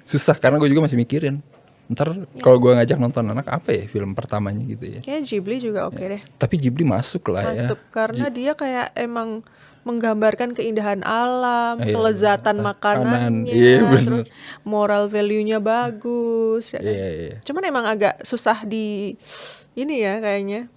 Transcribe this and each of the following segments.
susah karena gue juga masih mikirin. Ntar kalau gue ngajak nonton anak apa ya film pertamanya gitu ya. Kayaknya Ghibli juga oke deh. Tapi Ghibli masuk lah ya. Masuk karena dia kayak emang menggambarkan keindahan alam, Iya, kelezatan makanannya, iya, bener. terus moral value-nya bagus ya kan? Iya. Cuman emang agak susah di ini ya kayaknya.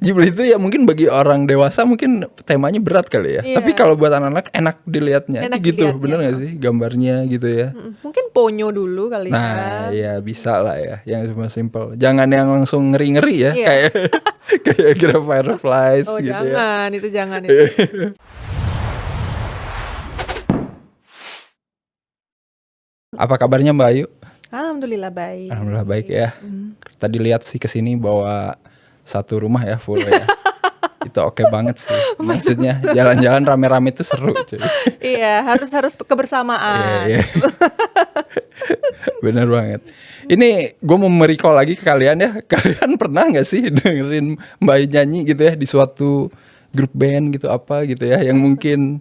Ghibli itu ya mungkin bagi orang dewasa mungkin temanya berat kali ya. Iya. Tapi kalau buat anak-anak enak dilihatnya. Enak Gitu, dilihatnya. bener gak sih gambarnya gitu ya. Mungkin Ponyo dulu kali Nah, kan. ya bisa lah ya, yang cuma simple. Jangan yang langsung ngeri-ngeri ya, Iya. kayak kayak Grave Fireflies Oh gitu ya. jangan, itu jangan itu. Apa kabarnya Mbak Ayu? Alhamdulillah baik. Alhamdulillah baik ya. Tadi lihat sih kesini bawa satu rumah ya full ya. Itu oke banget sih. Maksudnya jalan-jalan rame-rame itu seru cuy. Iya, harus kebersamaan. Iya. Bener banget. Ini gue mau merecall lagi ke kalian ya. Kalian pernah nggak sih dengerin Mbak Ayu nyanyi gitu ya di suatu grup band gitu apa gitu ya, yang mungkin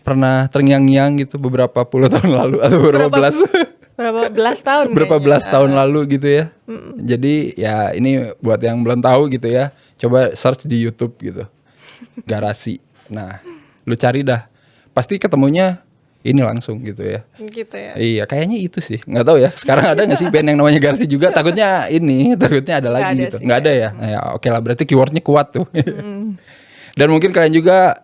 pernah terngiang-ngiang gitu beberapa puluh tahun lalu atau berapa belas tahun berapa kayaknya. belas tahun lalu gitu ya. Jadi ya ini buat yang belum tahu gitu ya, coba search di YouTube gitu, Garasi. Nah, lu cari dah, pasti ketemunya ini langsung gitu ya. Gitu ya. Iya, kayaknya itu sih. Nggak tahu ya. Sekarang ada nggak sih band yang namanya Garasi juga? Takutnya ada lagi ada gitu. sih, Nggak ada ya. Nah, ya oke lah. Berarti keywordnya kuat tuh. Dan mungkin kalian juga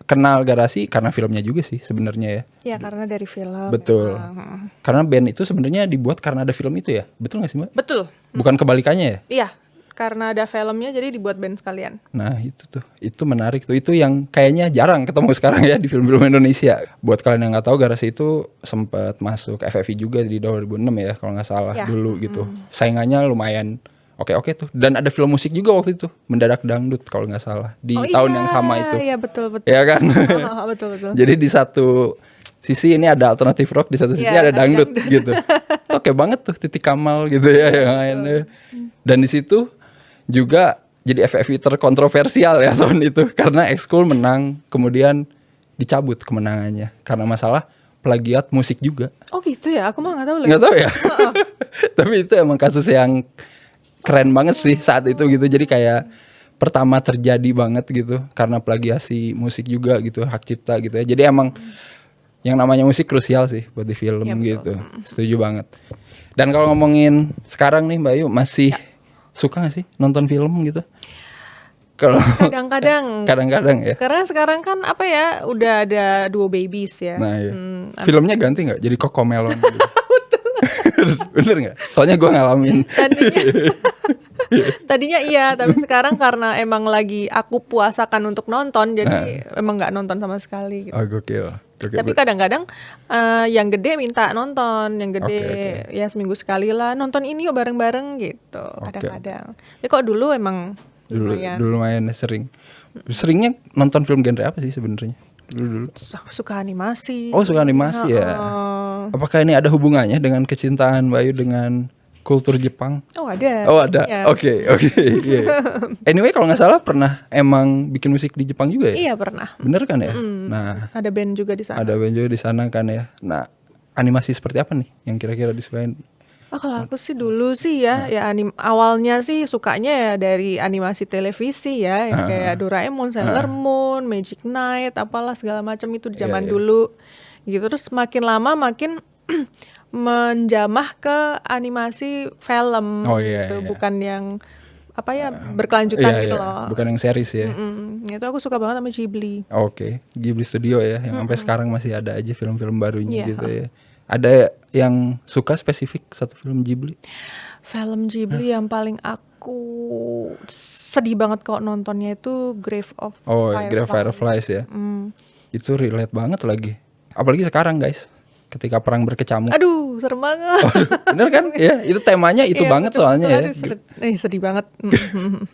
kenal Garasi karena filmnya juga sih sebenarnya ya. Ya karena dari film. Betul. memang. Karena band itu sebenarnya dibuat karena ada film itu ya. Betul nggak sih Mbak? Betul. Bukan kebalikannya ya? Iya, karena ada filmnya jadi dibuat band sekalian. Nah itu tuh, itu menarik tuh. Itu yang kayaknya jarang ketemu sekarang ya di film-film Indonesia. Buat kalian yang nggak tahu, Garasi itu sempat masuk FFI juga di 2006 ya kalau nggak salah Ya. dulu gitu. Saingannya lumayan oke tuh. Dan ada film musik juga waktu itu, Mendadak Dangdut kalau nggak salah di tahun yang sama itu. Iya betul. Ya kan? Betul. Jadi di satu sisi ini ada alternatif rock, di satu sisi Iya, ada ada dangdut dangdut. gitu. Oke banget tuh Titik Kamal gitu ya yang lainnya. Dan di situ juga jadi FFI terkontroversial ya tahun itu karena Ekskul menang, kemudian dicabut kemenangannya karena masalah plagiat musik juga. Oh gitu ya, aku mah nggak tahu lagi. Nggak tahu ya. Tapi itu emang kasus yang keren banget sih saat itu gitu. Jadi kayak pertama terjadi banget gitu karena plagiasi musik juga gitu, hak cipta gitu ya. Jadi emang yang namanya musik krusial sih buat di film Iya, gitu. Setuju banget. Dan kalau ngomongin sekarang nih Mbak Ayu, masih suka gak sih nonton film gitu? Kalau kadang-kadang ya. Karena sekarang kan apa ya, udah ada Duo Babies ya. Nah, iya. Filmnya ganti nggak? Jadi Cocomelon gitu. Bener nggak? Soalnya gue ngalamin. Tadinya iya, tapi sekarang karena emang lagi aku puasakan untuk nonton, jadi emang nggak nonton sama sekali. Gitu. Oh gokil. Tapi kadang-kadang yang gede minta nonton, yang gede Oke. ya seminggu sekali lah nonton ini yuk bareng-bareng gitu. Kadang-kadang. Tapi kok dulu emang lumayan. Dulu main sering. Seringnya nonton film genre apa sih sebenarnya? Dulu. Aku suka animasi. Oh suka animasi ya. Apakah ini ada hubungannya dengan kecintaan Mbak Ayu dengan kultur Jepang? Oh ada. Oh ada. Ya. Oke. Iya. Anyway kalau nggak salah pernah emang bikin musik di Jepang juga ya? Iya pernah. Bener kan ya? Nah Ada band juga di sana. ada band juga di sana kan ya. Nah animasi seperti apa nih yang kira-kira disukain? Kalau aku sih dulu sih ya awalnya sih sukanya ya dari animasi televisi ya, yang kayak Doraemon, Sailor Moon, Magic Knight, apalah segala macam itu di zaman dulu. Gitu terus makin lama makin menjamah ke animasi film gitu, bukan yang apa ya berkelanjutan gitu loh. Bukan yang series ya. Itu aku suka banget sama Ghibli. Oke, Ghibli Studio ya, yang sampai sekarang masih ada aja film-film barunya Iya. gitu ya. Ada yang suka spesifik satu film Ghibli? Film Ghibli yang paling aku sedih banget kalau nontonnya itu Grave of Grave Fireflies ya. Itu relate banget lagi. Apalagi sekarang guys, ketika perang berkecamuk. Aduh, serem banget. Bener kan? Ya, itu temanya itu Iya, banget betul. soalnya ya. Aduh, sedih banget.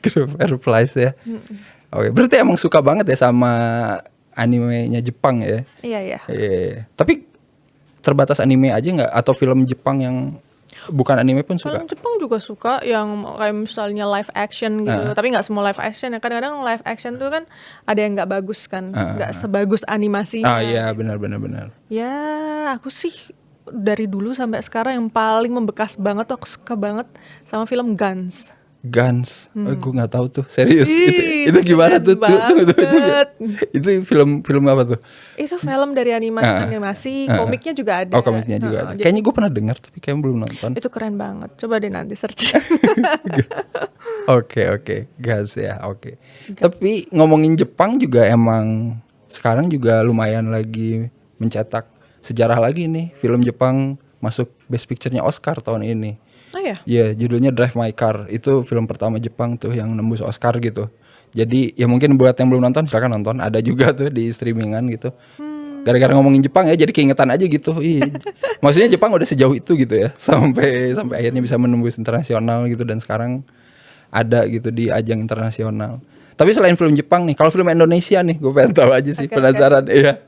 Grave Fireflies ya. Oke, berarti emang suka banget ya sama animenya Jepang ya. Iya. Iya. Tapi terbatas anime aja nggak? Atau film Jepang yang bukan anime pun suka? Film Jepang juga suka yang kayak misalnya live action gitu. Tapi nggak semua live action ya. Kadang-kadang live action tuh kan ada yang nggak bagus kan, nggak sebagus animasinya. Iya benar. Ya, aku sih dari dulu sampai sekarang yang paling membekas banget tuh aku suka banget sama film Guns. Guns, gue nggak tahu tuh, serius. Ih, Itu gimana tuh? keren banget. Itu film apa tuh? Itu film dari animasi, komiknya juga ada. Oh, komiknya juga ada. Kayaknya gue pernah dengar tapi kayaknya belum nonton. Itu keren banget. Coba deh nanti search. Oke, Guns ya, oke. Tapi ngomongin Jepang juga emang sekarang juga lumayan lagi mencetak sejarah lagi nih. Film Jepang masuk Best Picture-nya Oscar tahun ini. Oh ya. Iya, judulnya Drive My Car. Itu film pertama Jepang tuh yang nembus Oscar gitu. Jadi ya mungkin buat yang belum nonton silakan nonton. Ada juga tuh di streamingan gitu. Gara-gara ngomongin Jepang ya jadi keingetan aja gitu. Maksudnya Jepang udah sejauh itu gitu ya. Sampai akhirnya bisa menembus internasional gitu, dan sekarang ada gitu di ajang internasional. Tapi selain film Jepang nih, kalau film Indonesia nih, gue pengen tahu aja sih, penasaran. Iya.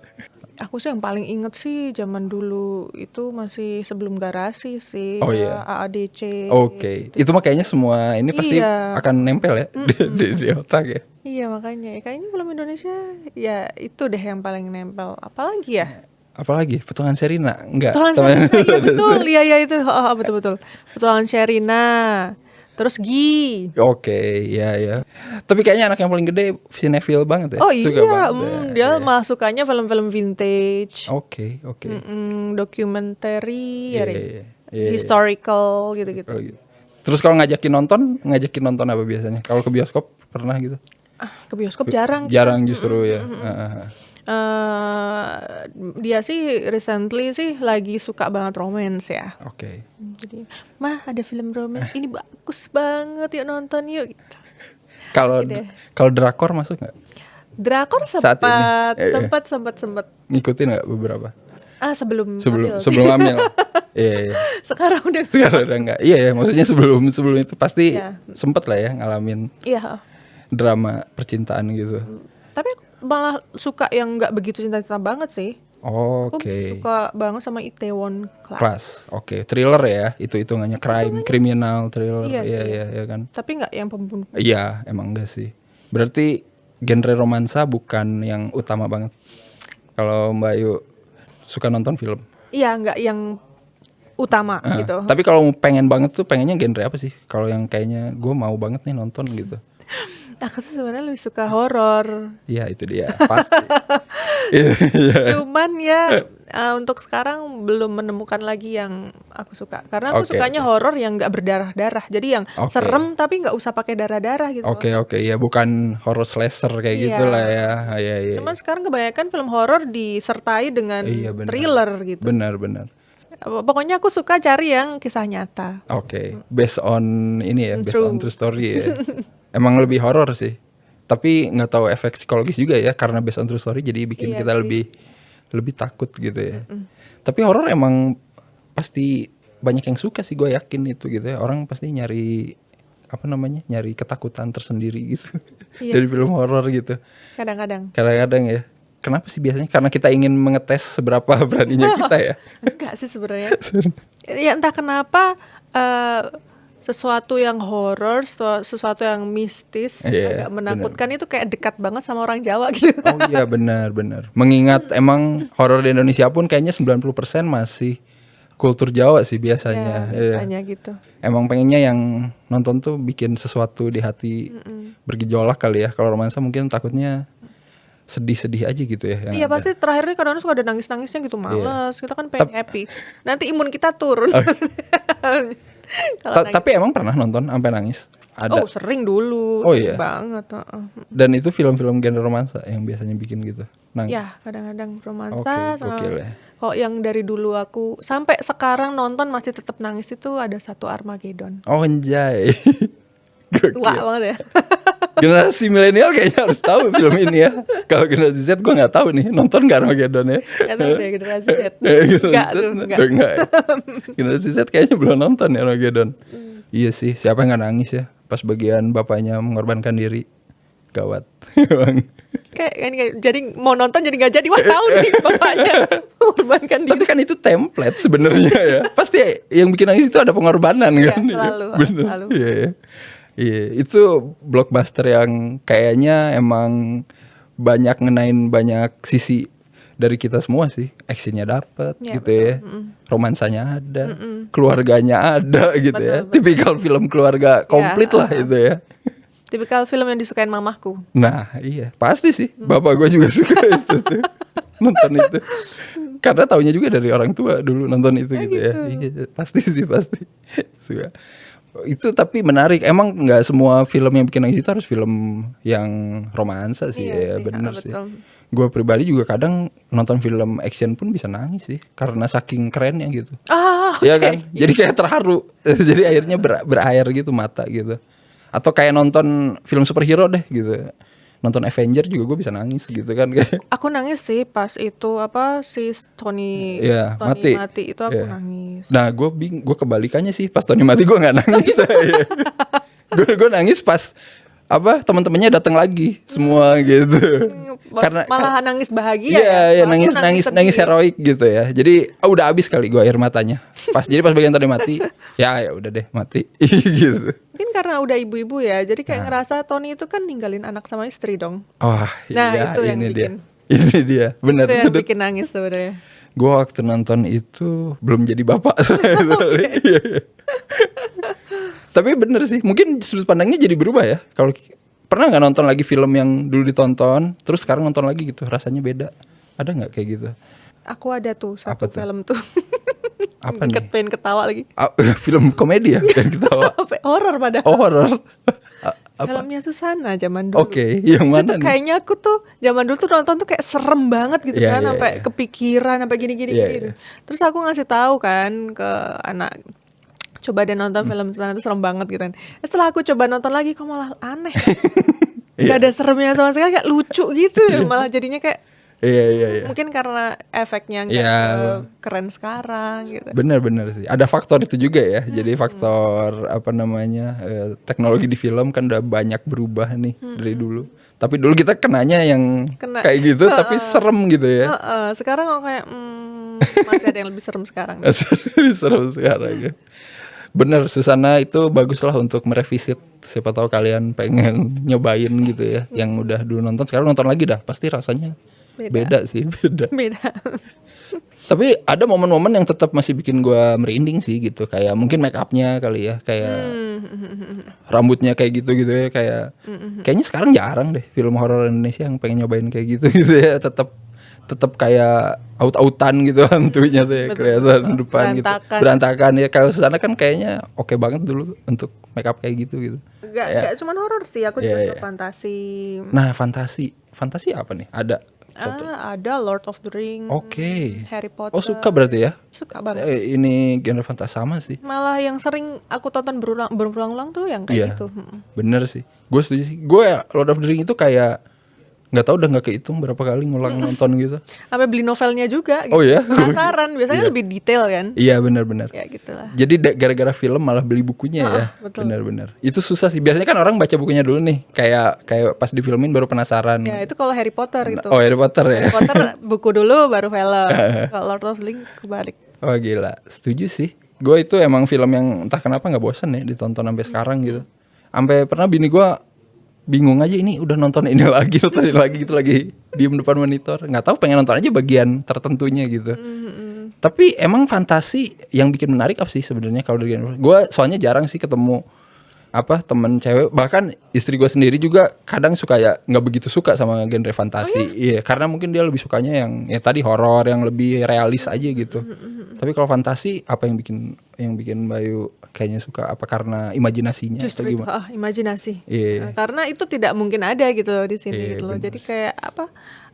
Aku sih yang paling inget sih zaman dulu itu masih sebelum Garasi sih. Oh iya. AADC. Oke. Itu mah kayaknya semua ini pasti Iya. akan nempel ya di otak ya. Iya makanya kayaknya film Indonesia ya itu deh yang paling nempel. Apalagi ya? Apalagi Petualangan Sherina? Enggak. Petualangan Sherina, iya betul, iya itu, betul. Petualangan Sherina, terus Gi. Oke, ya. Tapi kayaknya anak yang paling gede cinephile banget ya. Oh Suka iya, banget ya. dia malah sukanya film-film vintage, Oke. documentary, Iya. historical gitu-gitu. Kalau gitu. Terus kalau ngajakin nonton apa biasanya? Kalau ke bioskop pernah gitu? Ke bioskop jarang. Jarang justru ya. Dia sih recently sih lagi suka banget romance ya. Oke. Jadi, mah ada film romance ini bagus banget, yuk nonton yuk. Gitu. Kalau drakor masuk nggak? Drakor Saat ini? sempat. Ngikutin nggak beberapa? Sebelum hamil. Iya. Sekarang udah enggak. Iya, maksudnya sebelum itu pasti Iya. sempet lah ya ngalamin Iya. drama percintaan gitu. Tapi aku malah suka yang nggak begitu cinta-cinta banget sih. Aku Oke. suka banget sama Itaewon Class. Class. Oke, thriller ya. Itu hitungannya kriminal thriller. Iya sih. Iya kan. Tapi nggak yang pembunuh. Iya, emang enggak sih. Berarti genre romansa bukan yang utama banget. Kalau Mbak Ayu suka nonton film. Iya, nggak yang utama gitu. Tapi kalau pengen banget tuh pengennya genre apa sih? Kalau yang kayaknya gue mau banget nih nonton gitu. Aku tuh sebenarnya lebih suka horor. Iya, itu dia. Pasti. Iya. Cuman ya untuk sekarang belum menemukan lagi yang aku suka. Karena aku Oke, sukanya horor yang nggak berdarah-darah. Jadi yang serem tapi nggak usah pakai darah-darah gitu. Oke, ya bukan horror slasher kayak Iya. gitu lah ya. Iya. Cuman sekarang kebanyakan film horor disertai dengan Iya, benar. thriller gitu. Benar. Pokoknya aku suka cari yang kisah nyata. Oke, based on ini ya, based True. on true story ya. Emang lebih horor sih. Tapi nggak tahu efek psikologis juga ya, karena based on true story jadi bikin Iya kita sih. lebih takut gitu ya. Tapi horor emang pasti banyak yang suka sih, gue yakin itu gitu ya. Orang pasti nyari nyari ketakutan tersendiri gitu Iya. dari film horor gitu. Kadang-kadang. Kadang-kadang ya. Kenapa sih biasanya? Karena kita ingin mengetes seberapa beraninya kita ya. Enggak sih sebenarnya. Ya entah kenapa sesuatu yang horor, sesuatu yang mistis, Iya, agak menakutkan itu kayak dekat banget sama orang Jawa gitu. Oh iya, benar. Mengingat emang horor di Indonesia pun kayaknya 90% masih kultur Jawa sih biasanya. Ya, biasanya gitu. Emang pengennya yang nonton tuh bikin sesuatu di hati bergejolak kali ya. Kalau romansa mungkin takutnya sedih-sedih aja gitu ya. yang Iya ada. pasti terakhirnya kadang-kadang suka ada nangis-nangisnya gitu, males. Kita kan pengen happy. Nanti imun kita turun. Kalau Tapi emang pernah nonton sampai nangis? Ada. Oh sering dulu, Oh, sering iya? banget. Dan itu film-film genre romansa yang biasanya bikin gitu. Nangis. Ya kadang-kadang romansa Oke, sama. gokil ya. Kok yang dari dulu aku sampai sekarang nonton masih tetap nangis itu ada satu Armageddon. Oh anjay. Gokil. Tua banget ya. Generasi milenial kayaknya harus tahu film ini ya. Kalau generasi Z gue nggak tahu nih, nonton nggak Armageddon ya? Gak tahu deh generasi Z. Enggak Enggak. ya. Generasi Z kayaknya belum nonton ya Armageddon. Iya sih, siapa yang nggak nangis ya pas bagian bapaknya mengorbankan diri. Gawat. Bang. Kayak jadi mau nonton jadi nggak jadi. Wah tahu nih bapaknya mengorbankan Tapi diri. kan itu template sebenarnya ya. Pasti yang bikin nangis itu ada pengorbanan Iya, kan. selalu, Bener. selalu. Iya, itu blockbuster yang kayaknya emang banyak ngenain banyak sisi dari kita semua sih. Actionnya dapet Ya, gitu ya, romansanya ada, keluarganya ada gitu ya. Betul. Tipikal film keluarga komplit lah itu ya. Tipikal film yang disukain mamahku. Nah iya pasti sih, bapak gue juga suka itu tuh, nonton itu. Karena taunya juga dari orang tua dulu nonton itu gitu ya. Iya, pasti sih pasti suka. Itu tapi menarik. Emang nggak semua film yang bikin nangis itu harus film yang romansa sih Iya ya, sih, bener sih. betul. Gue pribadi juga kadang nonton film action pun bisa nangis sih karena saking kerennya gitu. Iya Oke. kan? Jadi kayak terharu. Jadi akhirnya berair gitu mata gitu. Atau kayak nonton film superhero deh gitu. Nonton Avenger juga gue bisa nangis gitu kan kayak. Aku nangis sih pas itu apa si Tony Iya, Tony mati. itu aku Iya. nangis. Nah gue kebalikannya sih, pas Tony mati gue nggak nangis. Gue nangis pas apa teman-temannya datang lagi semua gitu. Malahan nangis bahagia Iya, ya. iya Kalau aku nangis sedih. heroik gitu ya. Jadi udah habis kali gue air matanya. Jadi pas bagian Tony mati, ya udah deh mati gitu. Mungkin karena udah ibu-ibu ya, jadi Nah. kayak ngerasa Tony itu kan ninggalin anak sama istri dong. Wah, Nah, iya, itu yang ini dia. bikin. Ini dia, benar. Itu yang bikin nangis sebenarnya. Gue waktu nonton itu belum jadi bapak. Iya, iya. Tapi bener sih, mungkin sudut pandangnya jadi berubah ya. Kalau pernah nggak nonton lagi film yang dulu ditonton, terus sekarang nonton lagi gitu, rasanya beda. Ada nggak kayak gitu? Aku ada tuh Apa satu tuh? film tuh. Apa nih? Pengen ketawa lagi. Film komedi ya, kan ketawa. Horor padahal. Oh, horor. Apa? Filmnya Susana zaman dulu. Oke, yang Itu mana tuh nih? kayaknya aku tuh zaman dulu tuh nonton tuh kayak serem banget gitu Iya, kan, iya, sampai iya. kepikiran, sampai gini-gini Iya, gitu. iya. Terus aku ngasih tahu kan ke anak, coba deh nonton Hmm. film Susana itu serem banget gitu kan. Setelah aku coba nonton lagi, kok malah aneh. Iya. Gak ada seremnya sama sekali, kayak lucu gitu. Malah jadinya kayak Iya. mungkin karena efeknya nggak Iya. keren sekarang gitu. Bener sih. Ada faktor itu juga ya. Jadi faktor apa namanya teknologi di film kan udah banyak berubah nih dari dulu. Tapi dulu kita kenanya yang Kena. kayak gitu, tapi serem gitu ya. Sekarang kok kayak masih ada yang lebih serem sekarang. Serem sekarang ya. Bener, Susana itu bagus lah untuk merevisit. Siapa tahu kalian pengen nyobain gitu ya. Yang udah dulu nonton, sekarang nonton lagi dah. Pasti rasanya beda sih, beda. Beda. Tapi ada momen-momen yang tetap masih bikin gua merinding sih gitu. Kayak mungkin make upnya kali ya, kayak rambutnya kayak gitu ya, kayak kayaknya sekarang jarang deh film horor Indonesia yang pengen nyobain kayak gitu gitu ya. Tetap kayak aut-autan gitu hantunya tuh ya, Betul, kelihatan betul. depan gitu. Berantakan. Berantakan ya. Kalau Susana kan kayaknya oke banget dulu untuk make up kayak gitu. Gak cuma horor sih, aku juga Iya, suka fantasi. Nah, fantasi apa nih? Ada contoh. Ada Lord of the Ring, Oke. Harry Potter. Oh, suka berarti ya? Suka banget. Ini genre fantasi sama sih. Malah yang sering aku tonton berulang-ulang tuh yang Iya. kayak gitu. Bener sih. Gue setuju sih. Gue Lord of the Ring itu kayak nggak tahu udah nggak kehitung berapa kali ngulang nonton gitu. Sampai beli novelnya juga gitu. Oh iya? Penasaran, biasanya Iya. lebih detail kan. Iya benar-benar. Ya gitulah. Jadi gara-gara film malah beli bukunya ya. betul. Benar-benar. Itu susah sih. Biasanya kan orang baca bukunya dulu nih. Kayak pas difilmin baru penasaran. Ya itu kalau Harry Potter gitu. Oh, Harry Potter ya. Harry Potter buku dulu baru film. Kalau Lord of the Ring kebalik. Oh gila. Setuju sih. Gue itu emang film yang entah kenapa nggak bosan ya ditonton sampai sekarang gitu. Sampai pernah bini gue bingung aja, ini udah nonton ini lagi gitu, lagi diem depan monitor, nggak tahu pengen nonton aja bagian tertentunya gitu. Tapi emang fantasi yang bikin menarik apa sih sebenarnya kalau dari gue? Soalnya jarang sih ketemu temen cewek, bahkan istri gue sendiri juga kadang suka ya nggak begitu suka sama genre fantasi. Iya, karena mungkin dia lebih sukanya yang ya tadi horor yang lebih realis aja gitu. Tapi kalau fantasi apa yang bikin Bayu kayaknya suka, apa karena imajinasinya Justru atau itu, gimana? imajinasi. Iya. Karena itu tidak mungkin ada gitu di sini Iya, gitu loh. bener Jadi kayak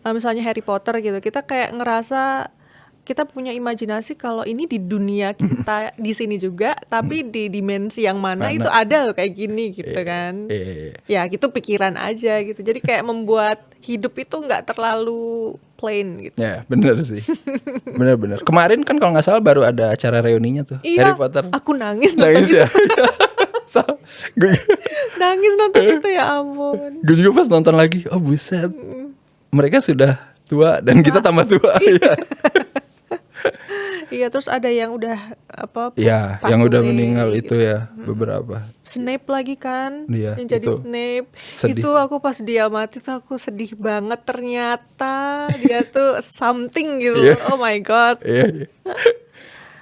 misalnya Harry Potter gitu, kita kayak ngerasa kita punya imajinasi kalau ini di dunia kita di sini juga, tapi di dimensi yang mana itu ada loh kayak gini gitu kan. Iya. Ya gitu pikiran aja gitu. Jadi kayak membuat hidup itu nggak terlalu plain gitu. Ya bener sih. Bener. Kemarin kan kalau nggak salah baru ada acara reuninya tuh, Iya, Harry Potter. aku nangis nonton Nangis itu. ya. Nangis nonton itu ya ampun. Gue juga pas nonton lagi, oh buset, mereka sudah tua dan kita tambah tua. Iya. Iya, terus ada yang udah Iya, pass yang udah away meninggal gitu. itu ya beberapa. Snape lagi kan, Iya, yang jadi itu Snape. sedih. Itu aku pas dia mati tuh aku sedih banget, ternyata dia tuh something gitu. Iya. Oh my god. Iya, iya.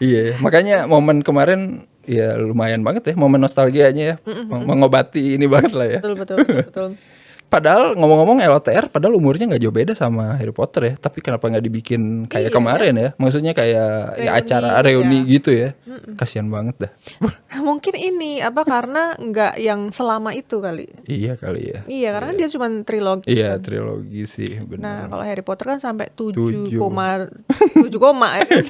Iya, makanya momen kemarin ya lumayan banget ya, momen nostalgianya ya, mengobati ini banget lah ya. Betul betul betul betul. Padahal ngomong-ngomong LOTR, padahal umurnya nggak jauh beda sama Harry Potter ya. Tapi kenapa nggak dibikin kayak Iya, kemarin ya? Maksudnya kayak ya Reuni, acara reuni iya. gitu ya. Kasian banget dah. Mungkin ini karena nggak yang selama itu kali. Iya kali ya. Iya, karena dia cuma trilogi. Iya trilogi sih Nah, benar. kalau Harry Potter kan sampai 7 7. koma 7 koma ya kan?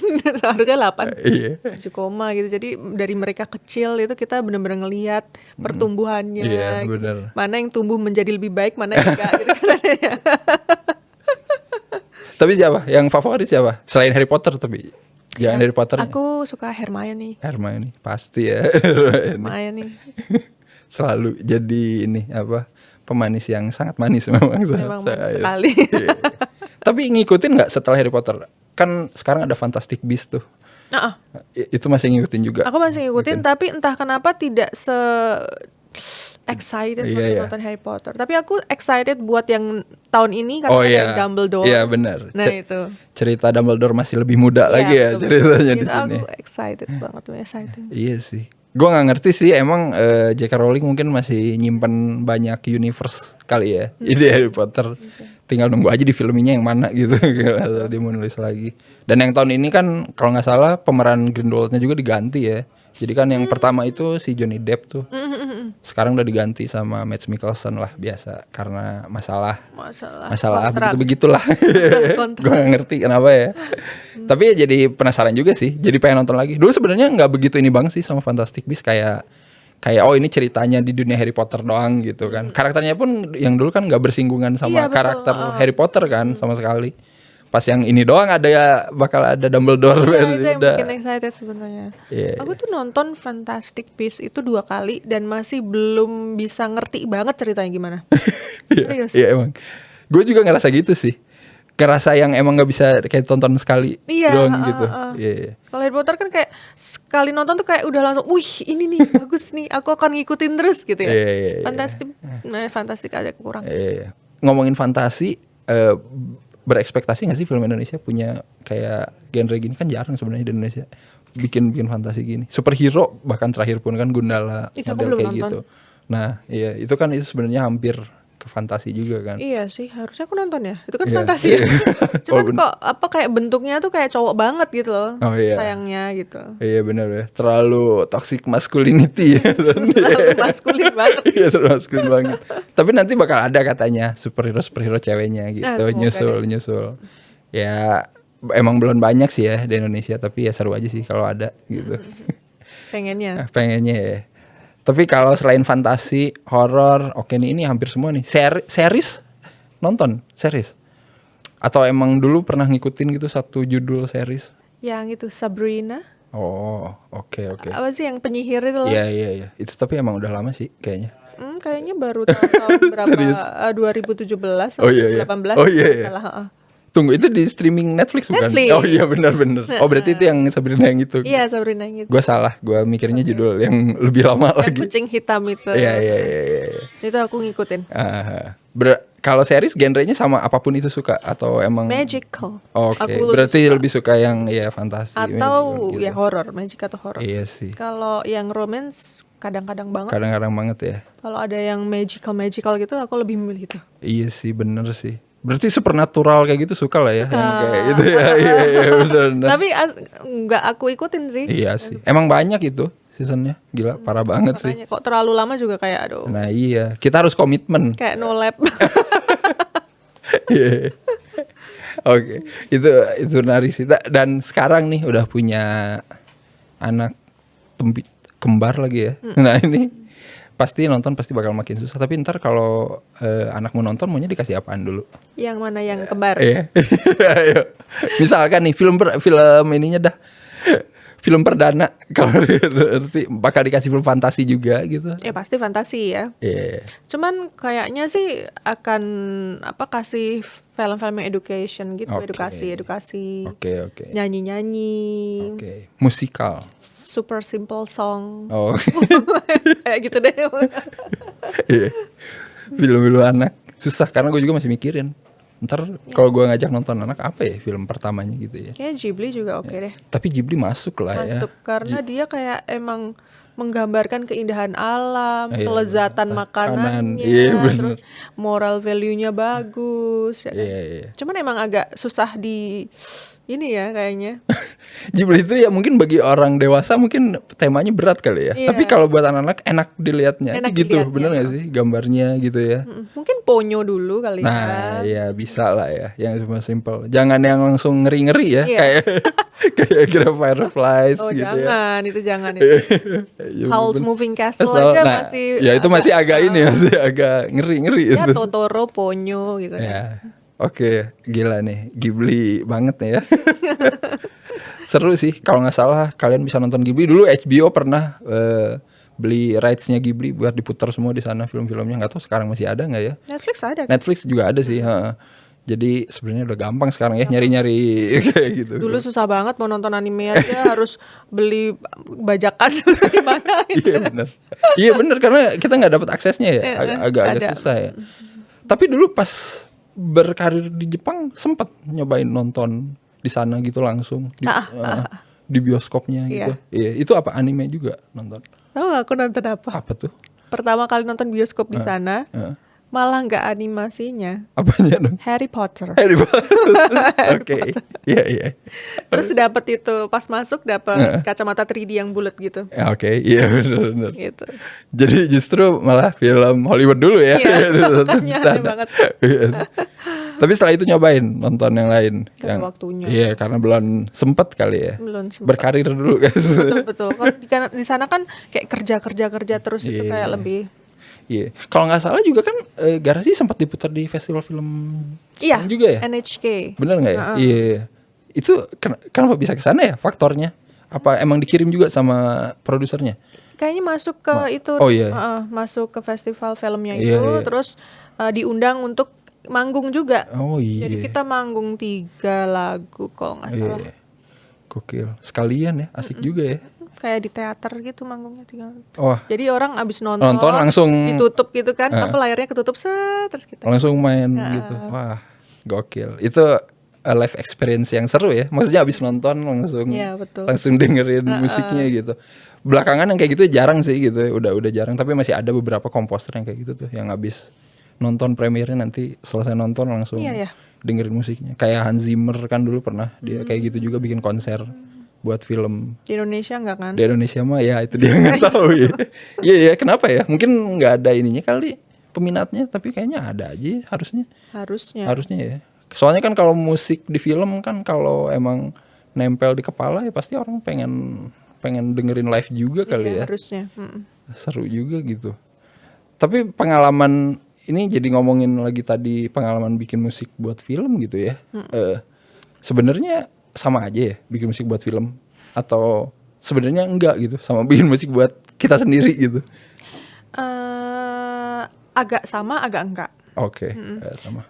Harusnya 8. Iya. 7 koma gitu. Jadi dari mereka kecil itu kita benar-benar ngelihat pertumbuhannya. Iya, gitu. benar. Mana yang tumbuh menjadi lebih baik, mana yang enggak gitu kan. Tapi siapa? Yang favorit siapa? Selain Harry Potter tapi. Jangan Harry Potter. Aku suka Hermione. Hermione pasti ya. Hermione. Selalu jadi ini apa? Pemanis yang sangat manis memang. Memang Saya- manis sekali. Iya. Tapi ngikutin nggak setelah Harry Potter? Kan sekarang ada Fantastic Beasts tuh. Nah, Itu masih ngikutin juga. aku masih ngikutin tapi entah kenapa tidak se excited Iya, buat iya. nonton Harry Potter. Tapi aku excited buat yang tahun ini karena Oh ada iya. yang Dumbledore. Iya benar. Nah, itu. Cerita Dumbledore masih lebih muda Iya, lagi ya betul. ceritanya di Itu sini. aku excited banget tuh, exciting. Iya sih. Gue nggak ngerti sih emang J.K. Rowling mungkin masih nyimpen banyak universe kali ya. Jadi Harry Potter tinggal nunggu aja di filmnya yang mana gitu. Kalau dia mau nulis lagi. Dan yang tahun ini kan kalau nggak salah pemeran Grindelwaldnya juga diganti ya. Jadi kan yang pertama itu si Johnny Depp tuh. Sekarang udah diganti sama Mads Mikkelsen lah biasa karena masalah Masalah kontrak. begitulah. Kontrak. Gue gak ngerti kenapa ya. Tapi ya jadi penasaran juga sih. Jadi pengen nonton lagi. Dulu sebenarnya nggak begitu ini banget sih sama Fantastic Beasts kayak oh ini ceritanya di dunia Harry Potter doang gitu kan. Karakternya pun yang dulu kan nggak bersinggungan sama Iya, betul. karakter Harry Potter kan sama sekali. Pas yang ini doang bakal ada Dumbledore Iya, versi itu yang udah. bikin excited sebenarnya. Iya, Aku tuh nonton Fantastic Beasts itu 2 kali dan masih belum bisa ngerti banget ceritanya gimana. Iya, Serius. iya emang. Gue juga ngerasa gitu sih. Ngerasa yang emang nggak bisa kayak tonton sekali Iya, doang gitu. Iya, iya. Kalau Harry Potter kan kayak sekali nonton tuh kayak udah langsung, wih ini nih bagus nih, aku akan ngikutin terus gitu ya. Iya, iya, iya. Fantastik aja kurang. Iya. Ngomongin fantasi, berekspektasi nggak sih film Indonesia punya kayak genre gini? Kan jarang sebenarnya di Indonesia bikin fantasi gini. Superhero bahkan terakhir pun kan Gundala Itu aku model belum kayak nonton. gitu. Nah, iya itu kan itu sebenarnya hampir ke fantasi juga kan. Iya sih, harusnya aku nonton ya. Itu kan Iya. fantasi ya. Cuman Oh, kok kayak bentuknya tuh kayak cowok banget gitu loh. Oh, iya. Sayangnya gitu. Iya benar ya. Terlalu toxic masculinity ya. Terlalu maskulin banget. Iya terlalu maskulin banget. Tapi nanti bakal ada katanya superhero ceweknya gitu, Nah, semoga nyusul. Ya emang belum banyak sih ya di Indonesia, tapi ya seru aja sih kalau ada gitu. Pengennya. Pengennya ya. Tapi kalau selain fantasi, horor, oke nih ini hampir semua nih. Series nonton series. Atau emang dulu pernah ngikutin gitu satu judul series? Yang itu Sabrina. Oh, oke. Apa sih yang penyihir itu loh? Iya. Itu tapi emang udah lama sih kayaknya. Kayaknya baru tahun berapa? Serius? 2017 atau Oh, iya. 2018. Oh, iya. Salah, heeh. Tunggu itu di streaming Netflix bukan? Netflix. Oh iya benar. Oh berarti itu yang Sabrina yang itu. Iya, Sabrina yang itu. Gue salah, gue mikirnya judul yang lebih lama Yang lagi. kucing hitam itu. Iya. Itu aku ngikutin. Kalau series genrenya sama apapun itu suka atau emang? Magical. Oke, Aku berarti suka. lebih suka yang ya fantasi. Atau magical gitu. ya horor, magic atau horor. Iya sih, Kalau yang romance kadang-kadang banget. kadang-kadang banget ya. Kalau ada yang magical gitu, aku lebih memilih itu. Iya sih, bener sih. Berarti supernatural kayak gitu suka lah ya, yang kayak gitu ya. Iya bener. Tapi nggak aku ikutin sih. Iya sih, emang banyak itu seasonnya, gila parah banget sih. Makanya kok terlalu lama juga kayak aduh. Nah iya, kita harus komitmen. Kayak no lab. Iya. Oke, itu nari sih. Dan sekarang nih udah punya anak kembar lagi ya. Nah ini pasti nonton pasti bakal makin susah. Tapi ntar kalau anakmu nonton maunya dikasih apaan dulu? Yang mana yang kembar? Iya. Ayo. Misalkan nih film ininya dah. film perdana kalau nanti bakal dikasih film fantasi juga gitu. Ya pasti fantasi ya. Iya. Cuman kayaknya sih akan kasih film-film yang education gitu, Oke. edukasi, Oke. nyanyi-nyanyi, Oke. Musikal. super simple song, Oh. kayak gitu deh. Iya. Film-film anak susah karena gue juga masih mikirin. Ntar kalau gue ngajak nonton anak apa ya film pertamanya gitu ya. Kayaknya Ghibli juga oke deh. Tapi Ghibli masuk lah ya. Masuk karena dia kayak emang menggambarkan keindahan alam, Iya, kelezatan makanan. makanannya, Iya, bener. terus moral value-nya bagus. Ya kan? Iya. Cuman emang agak susah di ini ya kayaknya. Ghibli itu ya mungkin bagi orang dewasa mungkin temanya berat kali ya. Iya. Tapi kalau buat anak-anak enak dilihatnya. Enak Gitu, dilihatnya. bener gak sih gambarnya gitu ya. Mungkin Ponyo dulu kali Nah, ya. ya bisa lah ya, yang cuma simple. Jangan yang langsung ngeri-ngeri ya, Iya. kayak kayak Grave Fireflies Oh gitu ya. jangan, itu jangan itu. Ya, Howl's bener. Moving Castle Nah, aja masih ya itu masih agak ini, masih agak ngeri-ngeri ya itu. Totoro, Ponyo gitu kan. Ya, oke, gila nih, Ghibli banget nih ya. Seru sih, kalau nggak salah kalian bisa nonton Ghibli. Dulu HBO pernah beli rights-nya Ghibli buat diputar semua di sana film-filmnya. Nggak tahu sekarang masih ada nggak ya? Netflix ada kan? Netflix juga ada sih. Ha. Jadi sebenarnya udah gampang sekarang ya nyari-nyari kayak gitu. Dulu susah banget mau nonton anime aja harus beli bajakan di mana gitu. Iya benar. Iya benar karena kita nggak dapat aksesnya ya. Agak-agak ada. susah ya. Tapi dulu pas berkarir di Jepang sempat nyobain nonton di sana gitu langsung di bioskopnya gitu. Iya, itu apa anime juga nonton. Tahu nggak aku nonton apa? Apa tuh? Pertama kali nonton bioskop di sana, malah nggak animasinya. Apanya dong? Harry Potter. Harry Potter. Oke. Iya. Terus dapat itu pas masuk dapat kacamata 3D yang bulat gitu. Ya, oke, iya benar. Gitu. Jadi justru malah film Hollywood dulu ya. Iya, Nonton di makanya sana. aneh banget. Iya. Tapi setelah itu nyobain nonton yang lain. Karena waktunya. Iya, karena belum sempet kali ya. Belum sempet. Berkarir dulu guys. Betul. Kalau di sana kan kayak kerja terus itu Iya. kayak lebih. Iya. Kalau nggak salah juga kan Garasi sempat diputar di festival film Iya. Jepang juga ya. NHK. Bener nggak ya? Iya. Itu kenapa bisa ke sana ya faktornya? Apa emang dikirim juga sama produsernya? Kayaknya masuk ke itu. Oh, iya. Masuk ke festival filmnya Iya, itu, iya. terus diundang untuk manggung juga. Oh iya. Jadi kita manggung 3 lagu kalau nggak salah. Iya. Gokil. Sekalian ya, asik juga ya. Kayak di teater gitu manggungnya 3 lagu. Wah, Jadi orang abis nonton langsung ditutup gitu kan, apa layarnya ketutup terus kita. langsung main gitu. Wah, gokil. Itu live experience yang seru ya. Maksudnya abis nonton langsung Iya, betul. langsung dengerin musiknya gitu. Belakangan yang kayak gitu jarang sih gitu. Udah jarang, tapi masih ada beberapa komposer yang kayak gitu tuh yang abis nonton premiernya nanti selesai nonton langsung Iya. dengerin musiknya. Kayak Hans Zimmer kan dulu pernah dia kayak gitu juga bikin konser buat film. Di Indonesia enggak kan? Di Indonesia mah ya itu dia nggak tahu ya. Iya kenapa ya? Mungkin nggak ada ininya kali peminatnya, tapi kayaknya ada aja harusnya. Harusnya ya. Soalnya kan kalau musik di film kan kalau emang nempel di kepala ya pasti orang pengen dengerin live juga kali ya. Harusnya. Seru juga gitu. Tapi pengalaman ini jadi ngomongin lagi tadi pengalaman bikin musik buat film gitu ya. Sebenarnya sama aja ya bikin musik buat film atau sebenarnya enggak gitu sama bikin musik buat kita sendiri gitu. Agak sama, agak enggak. Oke, sama.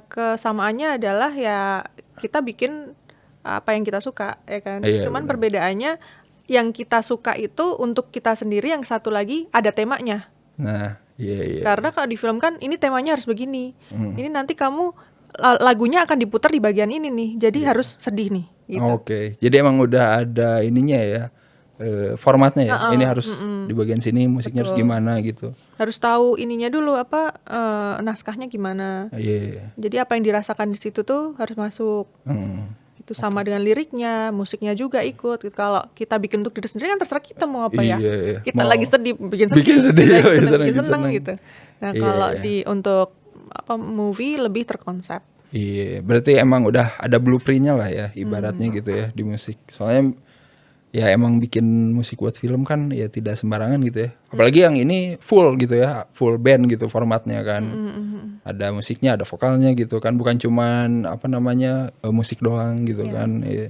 Kesamaannya adalah ya kita bikin apa yang kita suka ya kan. Iya, Cuman benar. perbedaannya yang kita suka itu untuk kita sendiri, yang satu lagi ada temanya. Nah, iya. Karena kalau di film kan ini temanya harus begini. Ini nanti kamu lagunya akan diputar di bagian ini nih. Jadi harus sedih nih gitu. Oke, jadi emang udah ada ininya ya. Formatnya ya. Ini harus di bagian sini musiknya harus gimana gitu. Harus tahu ininya dulu apa naskahnya gimana. Iya. Jadi apa yang dirasakan di situ tuh harus masuk. Itu sama dengan liriknya, musiknya juga ikut. Kalau kita bikin untuk diri sendiri kan terserah kita mau apa ya. Iya. Kita Mau lagi sedih, bikin bikin sedih, kita lagi lagi seneng, seneng, bikin bikin seneng seneng. gitu. Nah Iya, kalau iya. di untuk apa movie lebih terkonsep. Iya, berarti emang udah ada blueprintnya lah ya ibaratnya gitu ya di musik. Soalnya ya emang bikin musik buat film kan ya tidak sembarangan gitu ya. Apalagi yang ini full gitu ya, full band gitu formatnya kan. Ada musiknya, ada vokalnya gitu kan, bukan cuman apa namanya musik doang gitu kan. Iya.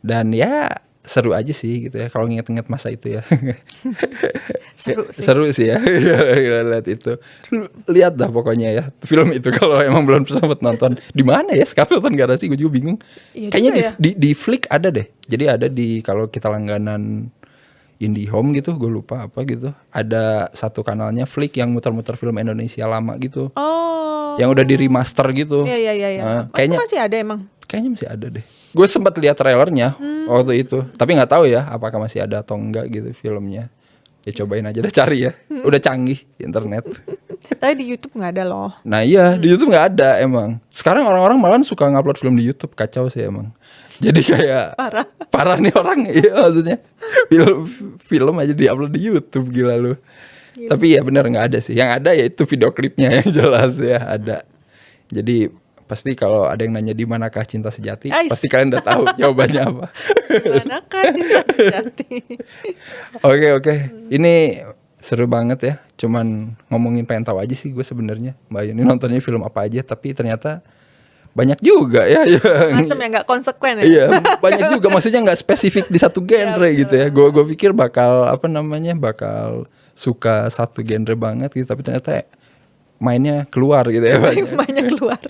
Dan ya seru aja sih gitu ya kalau nginget-nginget masa itu ya. Seru sih. Seru sih ya. Lihat itu. Lihat dah pokoknya ya film itu kalau emang belum sempat nonton. Di mana ya sekarang nonton Garasi, gue juga bingung. Iya Kayaknya juga ya. di Flick ada deh. Jadi ada di kalau kita langganan IndiHome gitu, gue lupa apa gitu. Ada satu kanalnya Flick yang muter-muter film Indonesia lama gitu. Oh. Yang udah di remaster gitu. Iya. Nah, Oh, kayaknya itu masih ada emang. kayaknya masih ada deh. Gue sempat lihat trailernya waktu itu, tapi nggak tahu ya apakah masih ada atau enggak gitu filmnya. Ya cobain aja deh cari ya. Udah canggih internet. Tapi di YouTube nggak ada loh. Nah iya di YouTube nggak ada emang. Sekarang orang-orang malah suka ngupload film di YouTube, kacau sih emang. Jadi kayak parah nih orang. Iya maksudnya film aja diupload di YouTube, gila lu. Tapi ya benar nggak ada sih. Yang ada ya itu video klipnya yang jelas ya ada. Jadi pasti kalau ada yang nanya di manakah cinta sejati, Ais. pasti kalian udah tahu jawabannya apa. Manakah cinta sejati? Oke. Ini seru banget ya. Cuman ngomongin pengen tahu aja sih gue sebenarnya. Mbak Yuni nontonnya film apa aja, tapi ternyata banyak juga ya yang Macam yang nggak konsekuen ya. iya, banyak juga, maksudnya nggak spesifik di satu genre gitu ya. Gue pikir bakal bakal suka satu genre banget gitu, tapi ternyata mainnya keluar gitu ya banyak. Banyak keluar.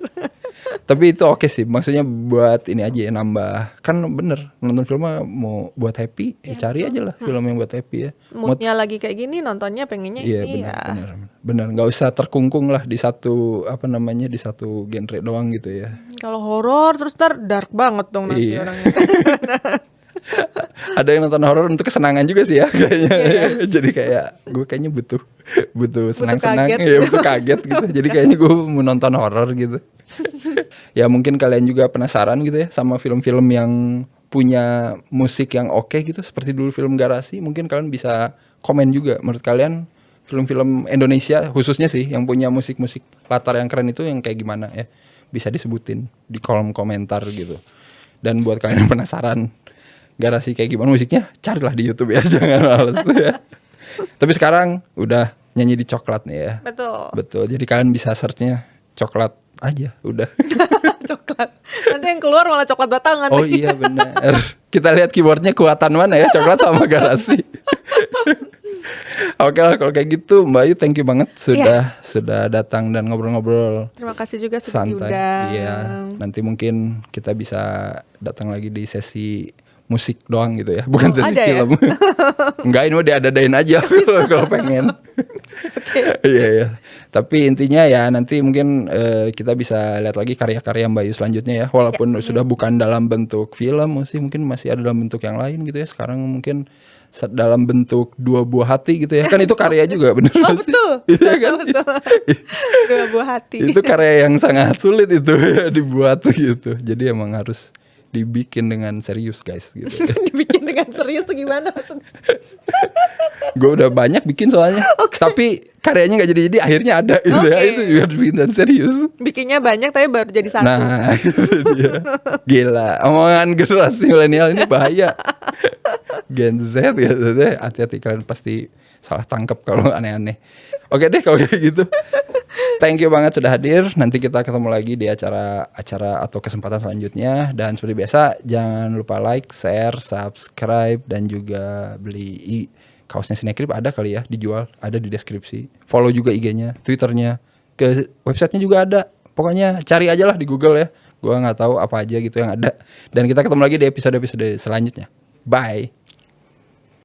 Tapi itu oke sih, maksudnya buat ini aja ya, nambah. Kan bener, nonton film mah mau buat happy, ya cari aja lah film yang buat happy ya. Moodnya lagi kayak gini, nontonnya pengennya Iya ini ya. benar, nggak usah terkungkung lah di satu di satu genre doang gitu ya. Kalau horor terus ntar dark banget dong nanti Iya. orangnya. Ada yang nonton horor untuk kesenangan juga sih ya kayaknya. Jadi kayak gue kayaknya butuh senang-senang, kaget. ya butuh kaget gitu. Jadi kayaknya gue mau nonton horor gitu. Ya mungkin kalian juga penasaran gitu ya sama film-film yang punya musik yang oke gitu, seperti dulu film Garasi. Mungkin kalian bisa komen juga menurut kalian film-film Indonesia khususnya sih yang punya musik-musik latar yang keren itu yang kayak gimana ya. Bisa disebutin di kolom komentar gitu. Dan buat kalian yang penasaran Garasi kayak gimana musiknya, carilah di YouTube ya, jangan males ya. Tapi sekarang udah nyanyi di coklat nih ya. Betul. Jadi kalian bisa searchnya coklat aja, udah. Coklat. Nanti yang keluar malah coklat batangan. Oh iya benar. Kita lihat keyboardnya kuatan mana ya, coklat sama Garasi. Oke lah kalau kayak gitu, Mbak Ayu thank you banget sudah datang dan ngobrol-ngobrol. Terima kasih juga sudah Santai. diundang. Iya. Nanti mungkin kita bisa datang lagi di sesi musik doang gitu ya, bukan sesi ada ya? film. Enggak, ini mah diadadain aja kalau pengen. Iya. Tapi intinya ya nanti mungkin kita bisa lihat lagi karya-karya Mbak Ayu selanjutnya ya. Walaupun sudah bukan dalam bentuk film, mungkin masih ada dalam bentuk yang lain gitu ya. Sekarang mungkin dalam bentuk Dua Buah Hati gitu ya. Kan itu karya juga, bener gak sih? Betul. Iya kan? Dua Buah Hati. Itu karya yang sangat sulit itu ya dibuat gitu. Jadi emang harus dibikin dengan serius guys gitu. Dibikin dengan serius tuh gimana maksudnya? Gue udah banyak bikin soalnya, tapi karyanya nggak jadi akhirnya ada gitu ya. Itu juga harus bikin dan serius. Bikinnya banyak tapi baru jadi satu. Nah itu dia. Gila, omongan generasi milenial ini bahaya. Gen Z gitu deh, hati-hati kalian pasti salah tangkap kalau aneh-aneh. Oke deh kalau kayak gitu. Thank you banget sudah hadir. Nanti kita ketemu lagi di acara atau kesempatan selanjutnya. Dan seperti biasa jangan lupa like, share, subscribe, dan juga beli kaosnya Sinekrip ada kali ya dijual, ada di deskripsi. Follow juga IG-nya, Twitternya, ke websitenya juga ada. Pokoknya cari aja lah di Google ya. Gua nggak tahu apa aja gitu yang ada. Dan kita ketemu lagi di episode selanjutnya. Bye.